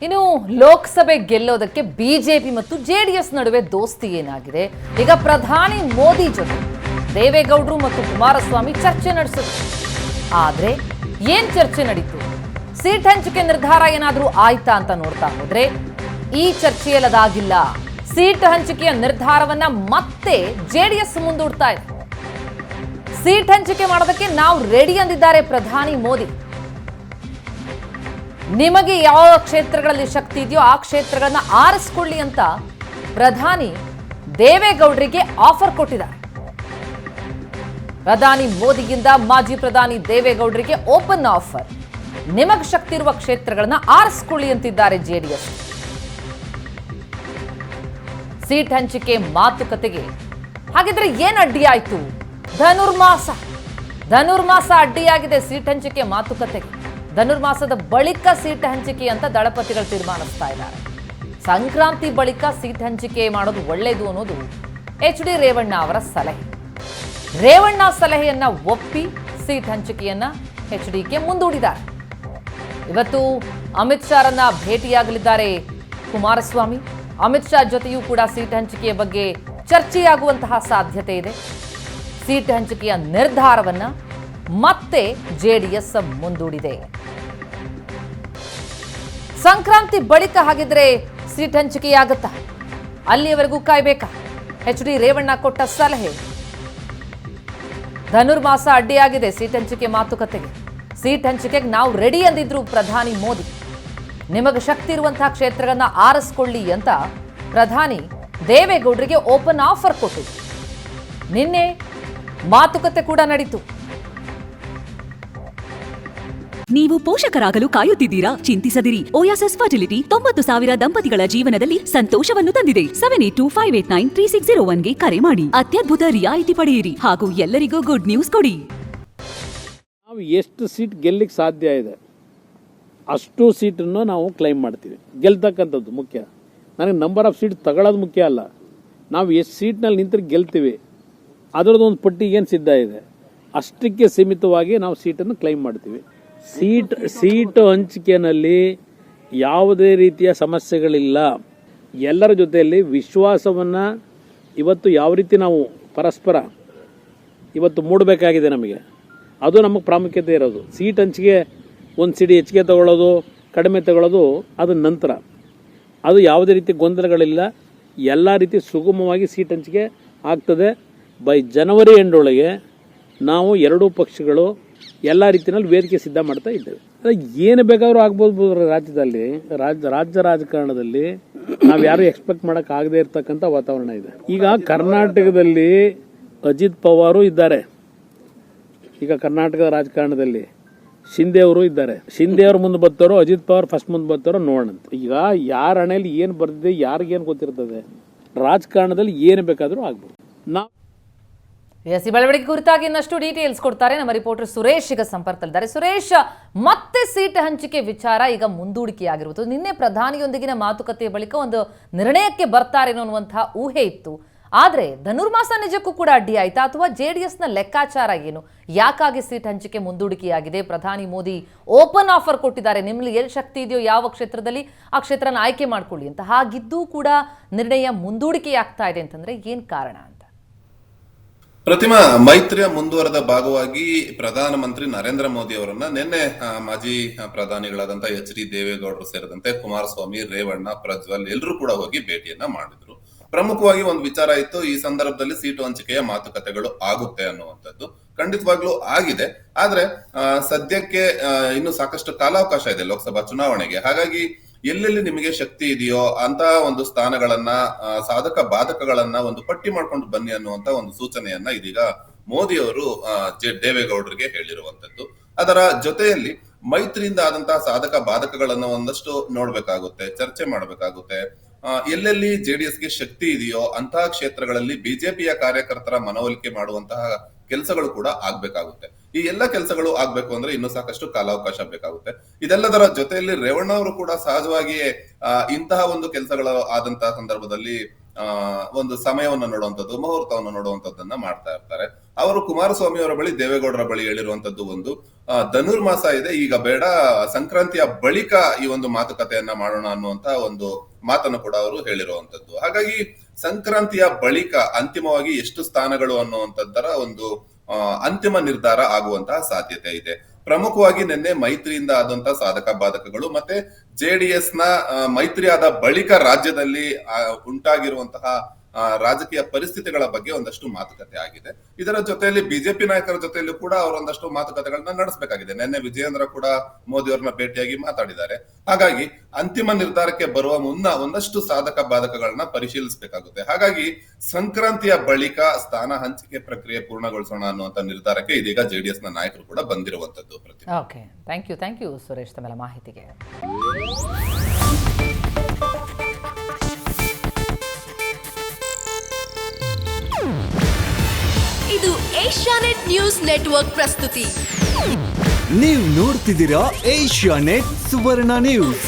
ಇನ್ನು ಲೋಕಸಭೆ ಗೆಲ್ಲೋದಕ್ಕೆ ಬಿಜೆಪಿ ಮತ್ತು ಜೆಡಿಎಸ್ ನಡುವೆ ದೋಸ್ತಿ ಏನಾಗಿದೆ? ಈಗ ಪ್ರಧಾನಿ ಮೋದಿ ಜೊತೆ ದೇವೇಗೌಡರು ಮತ್ತು ಕುಮಾರಸ್ವಾಮಿ ಚರ್ಚೆ ನಡೆಸಿದ್ರು. ಆದ್ರೆ ಏನ್ ಚರ್ಚೆ ನಡೀತು? ಸೀಟ್ ಹಂಚಿಕೆ ನಿರ್ಧಾರ ಏನಾದ್ರೂ ಆಯ್ತಾ ಅಂತ ನೋಡ್ತಾ ಹೋದ್ರೆ ಈ ಚರ್ಚೆಯಲ್ಲದಾಗಿಲ್ಲ. ಸೀಟ್ ಹಂಚಿಕೆಯ ನಿರ್ಧಾರವನ್ನ ಮತ್ತೆ ಜೆಡಿಎಸ್ ಮುಂದೂಡ್ತಾ ಇದೆ. ಸೀಟ್ ಹಂಚಿಕೆ ಮಾಡೋದಕ್ಕೆ ನಾವು ರೆಡಿ ಅಂದಿದ್ದಾರೆ ಪ್ರಧಾನಿ ಮೋದಿ. ನಿಮಗೆ ಯಾವ ಕ್ಷೇತ್ರಗಳಲ್ಲಿ ಶಕ್ತಿ ಇದೆಯೋ ಆ ಕ್ಷೇತ್ರಗಳನ್ನ ಆರಿಸಿಕೊಳ್ಳಿ ಅಂತ ಪ್ರಧಾನಿ ದೇವೇಗೌಡರಿಗೆ ಆಫರ್ ಕೊಟ್ಟಿದ್ದಾರೆ. ಪ್ರಧಾನಿ ಮೋದಿಗಿಂದ ಮಾಜಿ ಪ್ರಧಾನಿ ದೇವೇಗೌಡರಿಗೆ ಓಪನ್ ಆಫರ್. ನಿಮಗೆ ಶಕ್ತಿ ಇರುವ ಕ್ಷೇತ್ರಗಳನ್ನ ಆರಿಸಿಕೊಳ್ಳಿ ಅಂತಿದ್ದಾರೆ ಜೆಡಿಎಸ್. ಸೀಟ್ ಹಂಚಿಕೆ ಮಾತುಕತೆಗೆ ಹಾಗಿದ್ರೆ ಏನ್ ಅಡ್ಡಿಯಾಯ್ತು? ಧನುರ್ಮಾಸ ಅಡ್ಡಿಯಾಗಿದೆ ಸೀಟ್ ಹಂಚಿಕೆ ಮಾತುಕತೆಗೆ. ಧನುರ್ಮಾಸದ ಬಳಿಕ ಸೀಟ್ ಹಂಚಿಕೆ ಅಂತ ದಳಪತಿಗಳು ತೀರ್ಮಾನಿಸ್ತಾ ಇದ್ದಾರೆ. ಸಂಕ್ರಾಂತಿ ಬಳಿಕ ಸೀಟ್ ಹಂಚಿಕೆ ಮಾಡೋದು ಒಳ್ಳೆಯದು ಅನ್ನೋದು ಎಚ್.ಡಿ. ರೇವಣ್ಣ ಅವರ ಸಲಹೆ. ರೇವಣ್ಣ ಸಲಹೆಯನ್ನ ಒಪ್ಪಿ ಸೀಟ್ ಹಂಚಿಕೆಯನ್ನ ಎಚ್.ಡಿ.ಕೆ ಮುಂದೂಡಿದ್ದಾರೆ. ಇವತ್ತು ಅಮಿತ್ ಶಾರನ್ನ ಭೇಟಿಯಾಗಲಿದ್ದಾರೆ ಕುಮಾರಸ್ವಾಮಿ. ಅಮಿತ್ ಶಾ ಜೊತೆಯೂ ಕೂಡ ಸೀಟ್ ಹಂಚಿಕೆಯ ಬಗ್ಗೆ ಚರ್ಚೆಯಾಗುವಂತಹ ಸಾಧ್ಯತೆ ಇದೆ. ಸೀಟ್ ಹಂಚಿಕೆಯ ನಿರ್ಧಾರವನ್ನ ಮತ್ತೆ ಜೆಡಿಎಸ್ ಮುಂದೂಡಿದೆ. ಸಂಕ್ರಾಂತಿ ಬಳಿಕ ಹಾಗಿದ್ರೆ ಸೀಟ್ ಹಂಚಿಕೆಯಾಗುತ್ತಾ? ಅಲ್ಲಿಯವರೆಗೂ ಕಾಯ್ಬೇಕಾ? ಎಚ್.ಡಿ. ರೇವಣ್ಣ ಕೊಟ್ಟ ಸಲಹೆ. ಧನುರ್ಮಾಸ ಅಡ್ಡಿಯಾಗಿದೆ ಸೀಟ್ ಹಂಚಿಕೆ ಮಾತುಕತೆಗೆ. ಸೀಟ್ ಹಂಚಿಕೆಗೆ ನಾವು ರೆಡಿ ಅಂದಿದ್ರು ಪ್ರಧಾನಿ ಮೋದಿ. ನಿಮಗೆ ಶಕ್ತಿ ಇರುವಂತಹ ಕ್ಷೇತ್ರಗಳನ್ನ ಆರಿಸಿಕೊಳ್ಳಿ ಅಂತ ಪ್ರಧಾನಿ ದೇವೇಗೌಡರಿಗೆ ಓಪನ್ ಆಫರ್ ಕೊಟ್ಟಿದ್ರು. ನಿನ್ನೆ ಮಾತುಕತೆ ಕೂಡ ನಡೀತು. ನೀವು ಪೋಷಕರಾಗಲು ಕಾಯುತ್ತಿದ್ದೀರಾ? ಚಿಂತಿಸದಿರಿ. ಓಯಾಸಿಸ್ ಫರ್ಟಿಲಿಟಿ 90,000 ದಂಪತಿಗಳ ಜೀವನದಲ್ಲಿ ಸಂತೋಷವನ್ನು ತಂದಿದೆ. 7825893601ಗೆ ಕರೆ ಮಾಡಿ. ಅತ್ಯದ್ಭುತ ರಿಯಾಯಿತಿ ಪಡೆಯಿರಿ ಹಾಗೂ ಎಲ್ಲರಿಗೂ ಗುಡ್ ನ್ಯೂಸ್ ಕೊಡಿ. ನಾವು ಎಷ್ಟು ಸೀಟ್ ಗೆಲ್ಲಿಕ್ಕೆ ಸಾಧ್ಯ ಇದೆ ಅಷ್ಟು ಸೀಟನ್ನು ನಾವು ಕ್ಲೈಮ್ ಮಾಡ್ತೀವಿ. ಗೆಲ್ತಕ್ಕಂಥದ್ದು ಮುಖ್ಯ. ನನಗೆ ನಂಬರ್ ಆಫ್ ಸೀಟ್ ತಗೊಳ್ಳೋದು ಮುಖ್ಯ ಅಲ್ಲ. ನಾವು ಎಷ್ಟು ಸೀಟ್ನಲ್ಲಿ ನಿಂತರೆ ಗೆಲ್ತೀವಿ ಅದರದ್ದು ಒಂದು ಪಟ್ಟಿ ಏನು ಸಿದ್ಧ ಇದೆ ಅಷ್ಟಕ್ಕೆ ಸೀಮಿತವಾಗಿ ನಾವು ಸೀಟನ್ನು ಕ್ಲೈಮ್ ಮಾಡ್ತೀವಿ. ಸೀಟ್ ಹಂಚಿಕೆಯಲ್ಲಿ ಯಾವುದೇ ರೀತಿಯ ಸಮಸ್ಯೆಗಳಿಲ್ಲ. ಎಲ್ಲರ ಜೊತೆಯಲ್ಲಿ ವಿಶ್ವಾಸವನ್ನು ಇವತ್ತು ಯಾವ ರೀತಿ ನಾವು ಪರಸ್ಪರ ಇವತ್ತು ಮೂಡಬೇಕಾಗಿದೆ ನಮಗೆ, ಅದು ನಮಗೆ ಪ್ರಾಮುಖ್ಯತೆ ಇರೋದು. ಸೀಟ್ ಹಂಚಿಕೆ ಒಂದು ಸಿಡಿ ಹೆಚ್ಚಿಗೆ ತಗೊಳ್ಳೋದು ಕಡಿಮೆ ತಗೊಳ್ಳೋದು ಅದು ನಂತರ. ಅದು ಯಾವುದೇ ರೀತಿ ಗೊಂದಲಗಳಿಲ್ಲ. ಎಲ್ಲ ರೀತಿ ಸುಗಮವಾಗಿ ಸೀಟ್ ಹಂಚಿಕೆ ಆಗ್ತದೆ. ಬೈ ಜನವರಿ ಎಂಡೊಳಗೆ ನಾವು ಎರಡೂ ಪಕ್ಷಗಳು ಎಲ್ಲ ರೀತಿಯಲ್ಲಿ ವೇದಿಕೆ ಸಿದ್ಧ ಮಾಡ್ತಾ ಇದ್ದೇವೆ. ಏನು ಬೇಕಾದ್ರೂ ಆಗ್ಬೋದು ರಾಜ್ಯದಲ್ಲಿ. ರಾಜ್ಯ ರಾಜಕಾರಣದಲ್ಲಿ ನಾವು ಯಾರು ಎಕ್ಸ್ಪೆಕ್ಟ್ ಮಾಡೋಕ್ಕಾಗದೇ ಇರ್ತಕ್ಕಂಥ ವಾತಾವರಣ ಇದೆ. ಈಗ ಕರ್ನಾಟಕದಲ್ಲಿ ಅಜಿತ್ ಪವಾರು ಇದ್ದಾರೆ. ಈಗ ಕರ್ನಾಟಕದ ರಾಜಕಾರಣದಲ್ಲಿ ಶಿಂದೆ ಅವರು ಇದ್ದಾರೆ. ಶಿಂದೆ ಅವ್ರ ಮುಂದೆ ಬರ್ತಾರೋ ಅಜಿತ್ ಪವಾರ್ ಫಸ್ಟ್ ಮುಂದೆ ಬರ್ತಾರೋ ನೋಡೋಣಂತ. ಈಗ ಯಾರ ಹಣೆಯಲ್ಲಿ ಏನು ಬರ್ತಿದೆ ಯಾರಿಗೇನು ಗೊತ್ತಿರ್ತದೆ. ರಾಜಕಾರಣದಲ್ಲಿ ಏನು ಬೇಕಾದರೂ ಆಗ್ಬೋದು. ನಾವು ಈ ಬೆಳವಣಿಗೆ ಕುರಿತಾಗಿ ಇನ್ನಷ್ಟು ಡೀಟೇಲ್ಸ್ ಕೊಡ್ತಾರೆ ನಮ್ಮ ರಿಪೋರ್ಟರ್ ಸುರೇಶ್ ಈಗ ಸಂಪರ್ಕದಲ್ಲಿದ್ದಾರೆ. ಸುರೇಶ್, ಮತ್ತೆ ಸೀಟ್ ಹಂಚಿಕೆ ವಿಚಾರ ಈಗ ಮುಂದೂಡಿಕೆಯಾಗಿರುವುದು. ನಿನ್ನೆ ಪ್ರಧಾನಿಯೊಂದಿಗಿನ ಮಾತುಕತೆಯ ಬಳಿಕ ಒಂದು ನಿರ್ಣಯಕ್ಕೆ ಬರ್ತಾರೆ ಅನ್ನುವಂತಹ ಊಹೆ ಇತ್ತು. ಆದರೆ ಧನುರ್ಮಾಸ ನಿಜಕ್ಕೂ ಕೂಡ ಅಡ್ಡಿ ಆಯ್ತಾ ಅಥವಾ ಜೆಡಿಎಸ್ನ ಲೆಕ್ಕಾಚಾರ ಏನು? ಯಾಕಾಗಿ ಸೀಟ್ ಹಂಚಿಕೆ ಮುಂದೂಡಿಕೆಯಾಗಿದೆ? ಪ್ರಧಾನಿ ಮೋದಿ ಓಪನ್ ಆಫರ್ ಕೊಟ್ಟಿದ್ದಾರೆ, ನಿಮ್ಮಲ್ಲಿ ಎಲ್ಲಿ ಶಕ್ತಿ ಇದೆಯೋ ಯಾವ ಕ್ಷೇತ್ರದಲ್ಲಿ ಆ ಕ್ಷೇತ್ರನ ಆಯ್ಕೆ ಮಾಡ್ಕೊಳ್ಳಿ ಅಂತ. ಹಾಗಿದ್ದೂ ಕೂಡ ನಿರ್ಣಯ ಮುಂದೂಡಿಕೆಯಾಗ್ತಾ ಇದೆ ಅಂತಂದ್ರೆ ಏನ್ ಕಾರಣ ಅಂತ? ಪ್ರತಿಮಾ, ಮೈತ್ರಿಯ ಮುಂದುವರೆದ ಭಾಗವಾಗಿ ಪ್ರಧಾನಮಂತ್ರಿ ನರೇಂದ್ರ ಮೋದಿ ಅವರನ್ನ ನಿನ್ನೆ ಮಾಜಿ ಪ್ರಧಾನಿಗಳಾದಂತ ಎಚ್.ಡಿ. ದೇವೇಗೌಡರು ಸೇರಿದಂತೆ ಕುಮಾರಸ್ವಾಮಿ, ರೇವಣ್ಣ, ಪ್ರಜ್ವಲ್ ಎಲ್ಲರೂ ಕೂಡ ಹೋಗಿ ಭೇಟಿಯನ್ನ ಮಾಡಿದ್ರು. ಪ್ರಮುಖವಾಗಿ ಒಂದು ವಿಚಾರ ಇತ್ತು, ಈ ಸಂದರ್ಭದಲ್ಲಿ ಸೀಟು ಹಂಚಿಕೆಯ ಮಾತುಕತೆಗಳು ಆಗುತ್ತೆ ಅನ್ನುವಂಥದ್ದು. ಖಂಡಿತವಾಗ್ಲೂ ಆಗಿದೆ. ಆದ್ರೆ ಸದ್ಯಕ್ಕೆ ಇನ್ನು ಸಾಕಷ್ಟು ಕಾಲಾವಕಾಶ ಇದೆ ಲೋಕಸಭಾ ಚುನಾವಣೆಗೆ. ಹಾಗಾಗಿ ಎಲ್ಲೆಲ್ಲಿ ನಿಮಗೆ ಶಕ್ತಿ ಇದೆಯೋ ಅಂತ ಒಂದು ಸ್ಥಾನಗಳನ್ನ, ಸಾಧಕ ಬಾಧಕಗಳನ್ನ ಒಂದು ಪಟ್ಟಿ ಮಾಡ್ಕೊಂಡು ಬನ್ನಿ ಅನ್ನುವಂತ ಒಂದು ಸೂಚನೆಯನ್ನ ಇದೀಗ ಮೋದಿ ಅವರು ದೇವೇಗೌಡರಿಗೆ ಹೇಳಿರುವಂತದ್ದು. ಅದರ ಜೊತೆಯಲ್ಲಿ ಮೈತ್ರಿಯಿಂದ ಆದಂತಹ ಸಾಧಕ ಬಾಧಕಗಳನ್ನ ಒಂದಷ್ಟು ನೋಡ್ಬೇಕಾಗುತ್ತೆ, ಚರ್ಚೆ ಮಾಡ್ಬೇಕಾಗುತ್ತೆ. ಎಲ್ಲೆಲ್ಲಿ ಜೆಡಿಎಸ್ಗೆ ಶಕ್ತಿ ಇದೆಯೋ ಅಂತಹ ಕ್ಷೇತ್ರಗಳಲ್ಲಿ ಬಿಜೆಪಿಯ ಕಾರ್ಯಕರ್ತರ ಮನವೊಲಿಕೆ ಮಾಡುವಂತಹ ಕೆಲಸಗಳು ಕೂಡ ಆಗ್ಬೇಕಾಗುತ್ತೆ. ಈ ಎಲ್ಲ ಕೆಲಸಗಳು ಆಗ್ಬೇಕು ಅಂದ್ರೆ ಇನ್ನು ಸಾಕಷ್ಟು ಕಾಲಾವಕಾಶ ಬೇಕಾಗುತ್ತೆ. ಇದೆಲ್ಲದರ ಜೊತೆಯಲ್ಲಿ ರೇವಣ್ಣ ಅವರು ಕೂಡ ಸಹಜವಾಗಿಯೇ ಇಂತಹ ಒಂದು ಕೆಲಸಗಳು ಆದಂತಹ ಸಂದರ್ಭದಲ್ಲಿ ಒಂದು ಸಮಯವನ್ನು ನೋಡುವಂಥದ್ದು, ಮುಹೂರ್ತವನ್ನು ನೋಡುವಂಥದ್ದನ್ನ ಮಾಡ್ತಾ ಇರ್ತಾರೆ. ಅವರು ಕುಮಾರಸ್ವಾಮಿ ಅವರ ಬಳಿ, ದೇವೇಗೌಡರ ಬಳಿ ಹೇಳಿರುವಂತದ್ದು ಒಂದು ಧನುರ್ಮಾಸ ಇದೆ, ಈಗ ಬೇಡ, ಸಂಕ್ರಾಂತಿಯ ಬಳಿಕ ಈ ಒಂದು ಮಾತುಕತೆಯನ್ನ ಮಾಡೋಣ ಅನ್ನುವಂತ ಒಂದು ಮಾತನ್ನು ಕೂಡ ಅವರು ಹೇಳಿರುವಂತದ್ದು. ಹಾಗಾಗಿ ಸಂಕ್ರಾಂತಿಯ ಬಳಿಕ ಅಂತಿಮವಾಗಿ ಎಷ್ಟು ಸ್ಥಾನಗಳು ಅನ್ನುವಂಥದ್ದರ ಒಂದು ಅಂತಿಮ ನಿರ್ಧಾರ ಆಗುವಂತಹ ಸಾಧ್ಯತೆ ಇದೆ. ಪ್ರಮುಖವಾಗಿ ನಿನ್ನೆ ಮೈತ್ರಿಯಿಂದ ಆದಂತಹ ಸಾಧಕ ಬಾಧಕಗಳು ಮತ್ತೆ ಜೆಡಿಎಸ್ ನ ಮೈತ್ರಿ ಆದ ಬಳಿಕ ರಾಜ್ಯದಲ್ಲಿ ಉಂಟಾಗಿರುವಂತಹ ರಾಜಕೀಯ ಪರಿಸ್ಥಿತಿಗಳ ಬಗ್ಗೆ ಒಂದಷ್ಟು ಮಾತುಕತೆ ಆಗಿದೆ. ಇದರ ಜೊತೆಯಲ್ಲಿ ಬಿಜೆಪಿ ನಾಯಕರ ಜೊತೆಯಲ್ಲೂ ಕೂಡ ಅವರೊಂದಷ್ಟು ಮಾತುಕತೆಗಳನ್ನ ನಡೆಸಬೇಕಾಗಿದೆ. ನಿನ್ನೆ ವಿಜಯೇಂದ್ರ ಕೂಡ ಮೋದಿ ಅವರನ್ನ ಭೇಟಿಯಾಗಿ ಮಾತಾಡಿದ್ದಾರೆ. ಹಾಗಾಗಿ ಅಂತಿಮ ನಿರ್ಧಾರಕ್ಕೆ ಬರುವ ಮುನ್ನ ಒಂದಷ್ಟು ಸಾಧಕ ಬಾಧಕಗಳನ್ನ ಪರಿಶೀಲಿಸಬೇಕಾಗುತ್ತೆ. ಹಾಗಾಗಿ ಸಂಕ್ರಾಂತಿಯ ಬಳಿಕ ಸ್ಥಾನ ಹಂಚಿಕೆ ಪ್ರಕ್ರಿಯೆ ಪೂರ್ಣಗೊಳಿಸೋಣ ಅನ್ನುವಂತ ನಿರ್ಧಾರಕ್ಕೆ ಇದೀಗ ಜೆಡಿಎಸ್ ನ ನಾಯಕರು ಕೂಡ ಬಂದಿರುವಂತದ್ದು. ಓಕೆ, ಥ್ಯಾಂಕ್ ಯು ಸುರೇಶ್ ತಮ್ಮೆಲ್ಲ ಮಾಹಿತಿಗೆ. ಇದು ಏಷ್ಯಾನೆಟ್ ನ್ಯೂಸ್ ನೆಟ್ವರ್ಕ್ ಪ್ರಸ್ತುತಿ. ನೀವು ನೋಡ್ತಿದ್ದೀರಾ ಏಷ್ಯಾನೆಟ್ ಸುವರ್ಣ ನ್ಯೂಸ್.